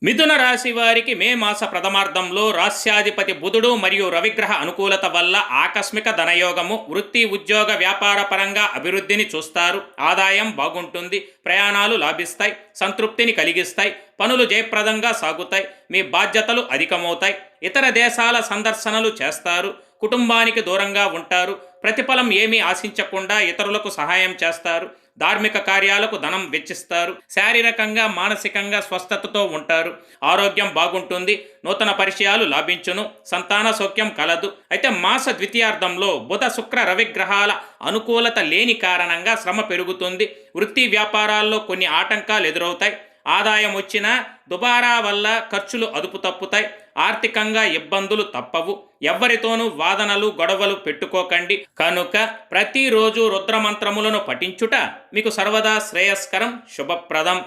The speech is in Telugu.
మిథున రాశి వారికి మే మాస ప్రథమార్థంలో రాస్యాధిపతి బుధుడు మరియు రవిగ్రహ అనుకూలత వల్ల ఆకస్మిక ధనయోగము, వృత్తి ఉద్యోగ వ్యాపార పరంగా అభివృద్ధిని చూస్తారు. ఆదాయం బాగుంటుంది, ప్రయాణాలు లాభిస్తాయి, సంతృప్తిని కలిగిస్తాయి, పనులు జయప్రదంగా సాగుతాయి, మీ బాధ్యతలు అధికమవుతాయి, ఇతర దేశాల సందర్శనలు చేస్తారు, కుటుంబానికి దూరంగా ఉంటారు, ప్రతిఫలం ఏమీ ఆశించకుండా ఇతరులకు సహాయం చేస్తారు, ధార్మిక కార్యాలకు ధనం వెచ్చిస్తారు, శారీరకంగా మానసికంగా స్వస్థతతో ఉంటారు, ఆరోగ్యం బాగుంటుంది, నూతన పరిచయాలు లాభించును, సంతాన సౌఖ్యం కలదు. అయితే మాస ద్వితీయార్థంలో బుధ శుక్ర రవిగ్రహాల అనుకూలత లేని కారణంగా శ్రమ పెరుగుతుంది, వృత్తి వ్యాపారాల్లో కొన్ని ఆటంకాలు ఎదురవుతాయి, ఆదాయం వచ్చినా దుబారా వల్ల ఖర్చులు అదుపు తప్పుతాయి, ఆర్థికంగా ఇబ్బందులు తప్పవు. ఎవ్వరితోనూ వాదనలు గొడవలు పెట్టుకోకండి. కనుక ప్రతిరోజు రుద్రమంత్రములను పఠించుట మీకు సర్వదా శ్రేయస్కరం, శుభప్రదం.